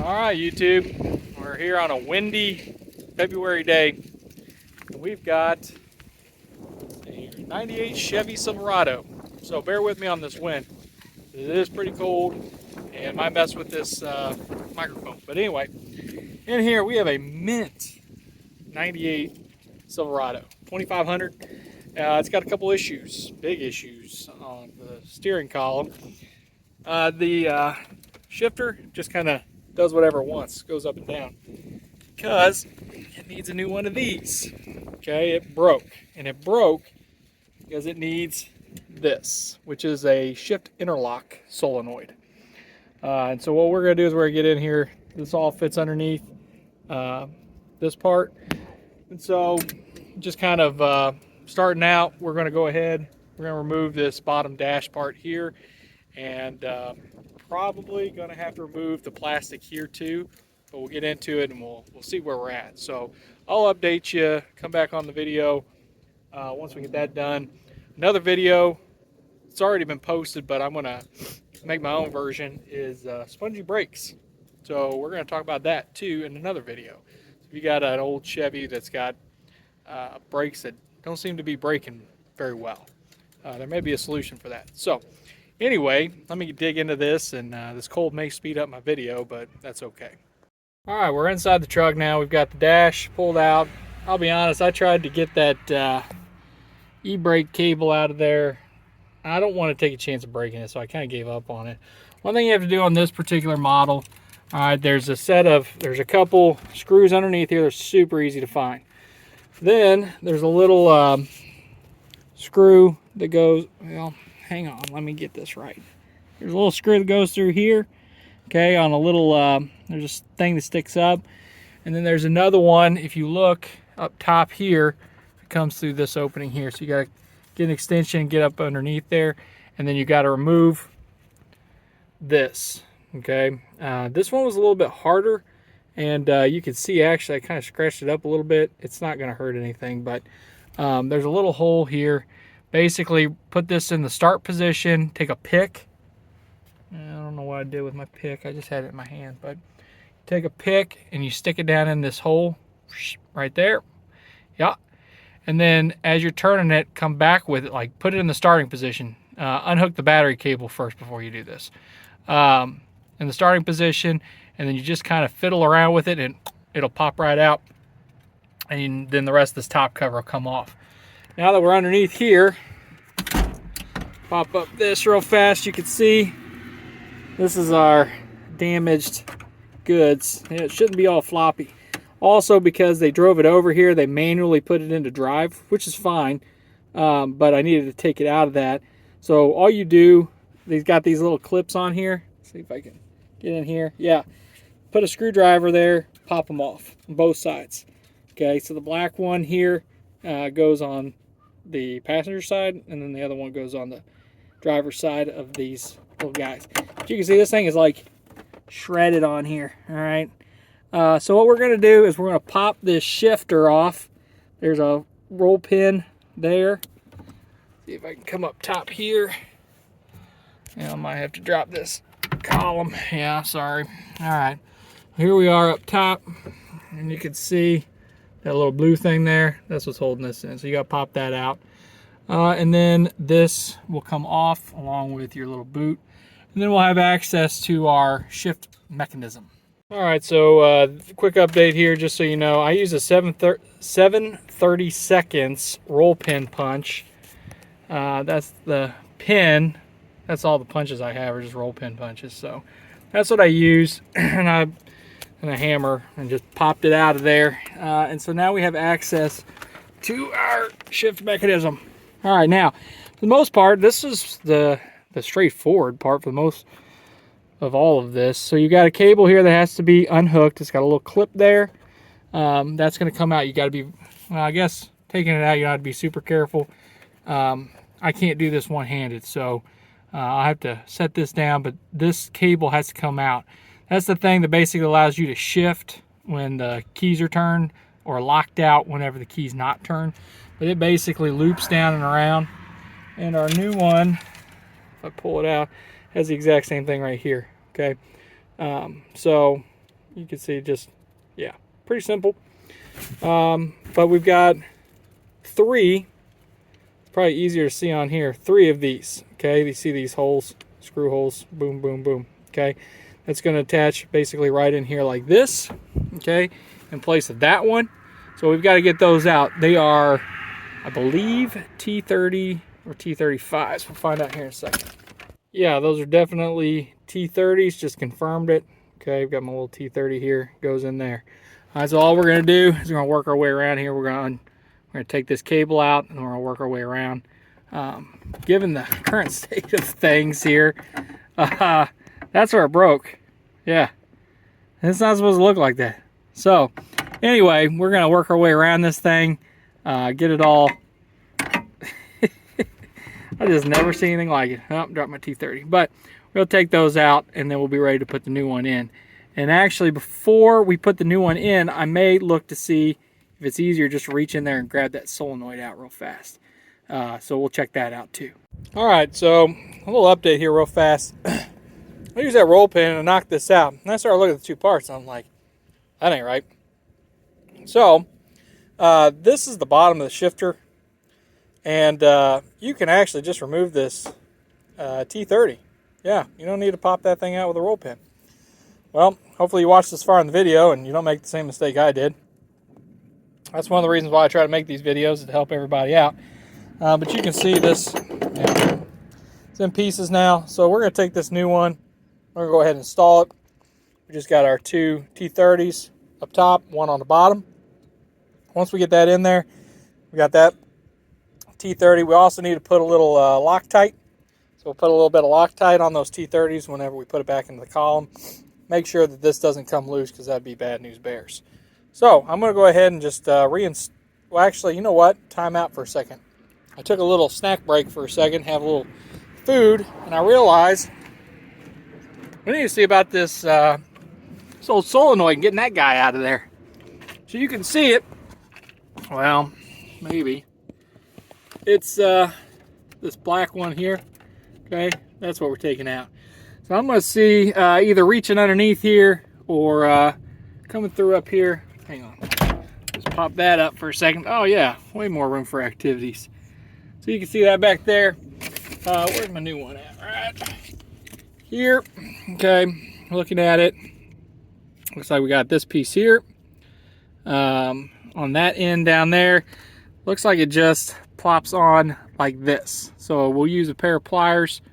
All right, YouTube, we're here on a windy February day. We've got a 98 Chevy Silverado. So bear with me on this wind. It is pretty cold and might mess with this microphone. But anyway, in here we have a mint 98 Silverado 2500. It's got a couple issues, big issues on the steering column. The shifter just kind of does whatever it wants, goes up and down, because it needs a new one of these. Okay, it broke, and it broke because it needs this, which is a shift interlock solenoid. And so what we're going to do is we're going to get in here. This all fits underneath this part, and so just kind of starting out, we're going to go ahead, we're going to remove this bottom dash part here, and probably going to have to remove the plastic here too, but we'll get into it and we'll see where we're at. So I'll update you, come back on the video once we get that done. Another video, it's already been posted, but I'm going to make my own version, is spongy brakes. So we're going to talk about that too in another video. So if you got an old Chevy that's got brakes that don't seem to be braking very well, there may be a solution for that. So anyway, let me dig into this, and this cold may speed up my video, but that's okay. All right, we're inside the truck now. We've got the dash pulled out. I'll be honest, I tried to get that e-brake cable out of there. I don't want to take a chance of breaking it, so I kind of gave up on it. One thing you have to do on this particular model, all right, there's a couple screws underneath here. They're super easy to find. Then there's a little screw that goes, well, hang on, let me get this right. There's a little screw that goes through here, okay, on a little, there's a thing that sticks up. And then there's another one, if you look up top here, it comes through this opening here. So you gotta get an extension and get up underneath there. And then you gotta remove this, okay. This one was a little bit harder, and you can see actually I kind of scratched it up a little bit. It's not gonna hurt anything, but there's a little hole here. Basically, put this in the start position, take a pick. I don't know what I did with my pick. I just had it in my hand, but take a pick and you stick it down in this hole right there. Yeah. And then as you're turning it, come back with it, like put it in the starting position. Unhook the battery cable first before you do this. In the starting position, and then you just kind of fiddle around with it and it'll pop right out. And then the rest of this top cover will come off. Now that we're underneath here, pop up this real fast. You can see this is our damaged goods. And it shouldn't be all floppy. Also, because they drove it over here, they manually put it into drive, which is fine. But I needed to take it out of that. So all you do, they've got these little clips on here. Let's see if I can get in here. Yeah, put a screwdriver there, pop them off on both sides. Okay, so the black one here goes on the passenger side, and then the other one goes on the driver's side of these little guys. But you can see this thing is like shredded on here. All right, so what we're going to do is we're going to pop this shifter off. There's a roll pin there. See if I can come up top here. Yeah, I might have to drop this column. Yeah, sorry. All right, here we are up top, and you can see that little blue thing there, that's what's holding this in. So you got to pop that out. And then this will come off along with your little boot. And then we'll have access to our shift mechanism. All right, so quick update here, just so you know. I use a 7/32 roll pin punch. That's the pin. That's all the punches I have are just roll pin punches. So that's what I use. And a hammer, and just popped it out of there. And so now we have access to our shift mechanism. All right, now for the most part, this is the straightforward part for the most of all of this. So you got a cable here that has to be unhooked. It's got a little clip there. That's going to come out. You got to be, well, I guess taking it out, you got to be super careful. I can't do this one-handed, so I'll have to set this down, but this cable has to come out. That's the thing that basically allows you to shift when the keys are turned, or locked out whenever the key's not turned. But it basically loops down and around. And our new one, if I pull it out, has the exact same thing right here. Okay, so You can see just, yeah, pretty simple. But we've got 3, probably easier to see on here, 3 of these. Okay, you see these holes, screw holes, boom, boom, boom. Okay, that's going to attach basically right in here like this. Okay, in place of that one. So we've got to get those out. They are, I believe, T30 or T35s. We'll find out here in a second. Yeah, those are definitely T30s. Just confirmed it. Okay, I've got my little T30 here. Goes in there. All right, so all we're going to do is we're going to work our way around here. We're going to take this cable out, and we're going to work our way around. Given the current state of things here, that's where it broke. Yeah, it's not supposed to look like that. So anyway, we're going to work our way around this thing, get it all. I just never seen anything like it. Oh, dropped my T30. But we'll take those out, and then we'll be ready to put the new one in. And actually, before we put the new one in, I may look to see if it's easier just to reach in there and grab that solenoid out real fast. So we'll check that out too. All right, so a little update here real fast. I use that roll pin and knock this out. And I started looking at the 2 parts, and I'm like, that ain't right. So this is the bottom of the shifter. And you can actually just remove this T30. Yeah, you don't need to pop that thing out with a roll pin. Well, hopefully you watched this far in the video and you don't make the same mistake I did. That's one of the reasons why I try to make these videos, is to help everybody out. But you can see this, yeah, it's in pieces now. So we're going to take this new one. We're going to go ahead and install it. We just got our 2 T30s up top, 1 on the bottom. Once we get that in there, we got that T30. We also need to put a little Loctite. So we'll put a little bit of Loctite on those T30s whenever we put it back into the column. Make sure that this doesn't come loose, because that'd be bad news bears. So I'm going to go ahead and just reinstall. Well, actually, you know what? Time out for a second. I took a little snack break for a second, have a little food, and I realized we need to see about this old solenoid and getting that guy out of there. So you can see it. Well, maybe. It's this black one here. Okay, that's what we're taking out. So I'm going to see either reaching underneath here or coming through up here. Hang on. Just pop that up for a second. Oh yeah, way more room for activities. So you can see that back there. Where's my new one at? Right here. Okay, looking at it. Looks like we got this piece here. On that end down there, looks like it just plops on like this. So we'll use a pair of pliers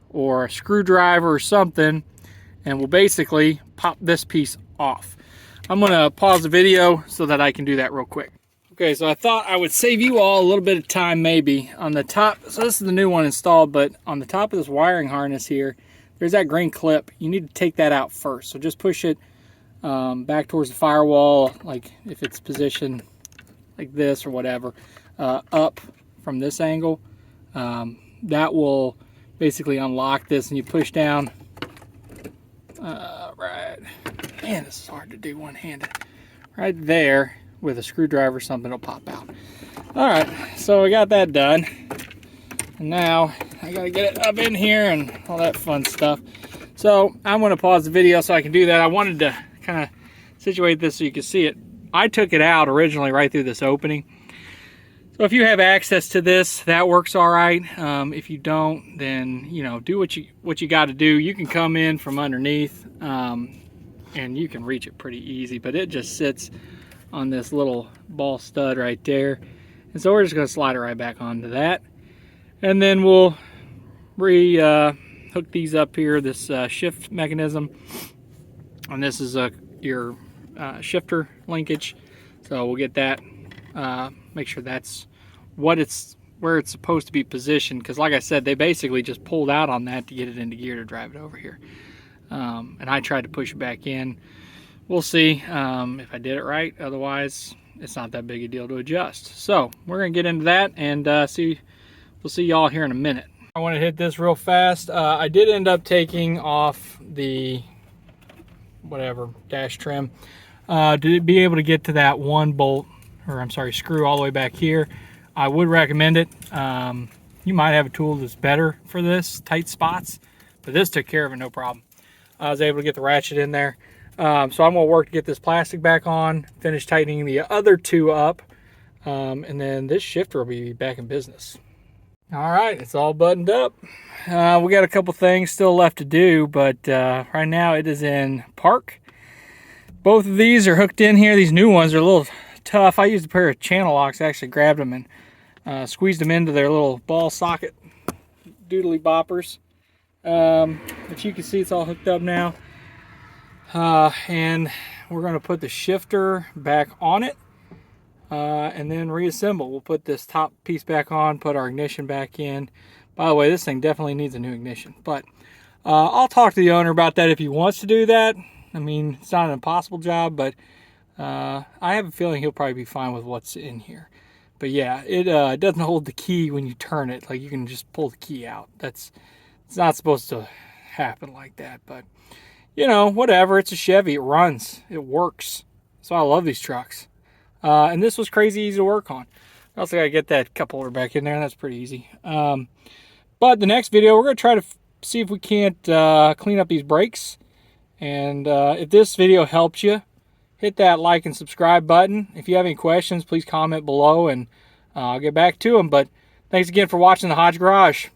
or a screwdriver or something, and we'll basically pop this piece off. I'm going to pause the video so that I can do that real quick. Okay, so I thought I would save you all a little bit of time maybe. On the top, so this is the new one installed, but on the top of this wiring harness here, there's that green clip. You need to take that out first. So just push it back towards the firewall, like if it's positioned like this or whatever, up from this angle. That will basically unlock this, and you push down. Right, man, this is hard to do one-handed. Right there with a screwdriver or something, will pop out. All right, so we got that done, and now I gotta get it up in here and all that fun stuff. So I'm going to pause the video so I can do that. I wanted to kind of situate this so you can see it. I took it out originally right through this opening. So if you have access to this, that works all right. If you don't, then do what you got to do. You can come in from underneath, and you can reach it pretty easy. But it just sits on this little ball stud right there, and so we're just going to slide it right back onto that, and then we'll hook these up here. This shift mechanism, and this is your shifter linkage. So we'll get that. Make sure that's where it's supposed to be positioned, because like I said, they basically just pulled out on that to get it into gear to drive it over here, and I tried to push it back in. We'll see if I did it right. Otherwise, it's not that big a deal to adjust. So we're gonna get into that and we'll see y'all here in a minute. I want to hit this real fast. I did end up taking off the dash trim to be able to get to that one bolt, or I'm sorry, screw all the way back here. I would recommend it. You might have a tool that's better for this tight spots, but this took care of it no problem. I was able to get the ratchet in there. So I'm going to work to get this plastic back on, finish tightening the other two up, and then this shifter will be back in business. All right, it's all buttoned up. We got a couple things still left to do, but right now it is in park. Both of these are hooked in here. These new ones are a little tough. I used a pair of channel locks, actually grabbed them and squeezed them into their little ball socket doodly boppers. But you can see it's all hooked up now. And we're going to put the shifter back on it and then reassemble. We'll put this top piece back on, put our ignition back in. By the way, this thing definitely needs a new ignition, but I'll talk to the owner about that if he wants to do that. I mean, it's not an impossible job, but I have a feeling he'll probably be fine with what's in here. But yeah, it doesn't hold the key when you turn it. Like, you can just pull the key out. It's not supposed to happen like that, but you know, whatever. It's a Chevy. It runs. It works. So I love these trucks. And this was crazy easy to work on. I also got to get that cup holder back in there. That's pretty easy. But the next video, we're going to try to see if we can't clean up these brakes. And if this video helped you, hit that like and subscribe button. If you have any questions, please comment below and I'll get back to them. But thanks again for watching the Hodge Garage.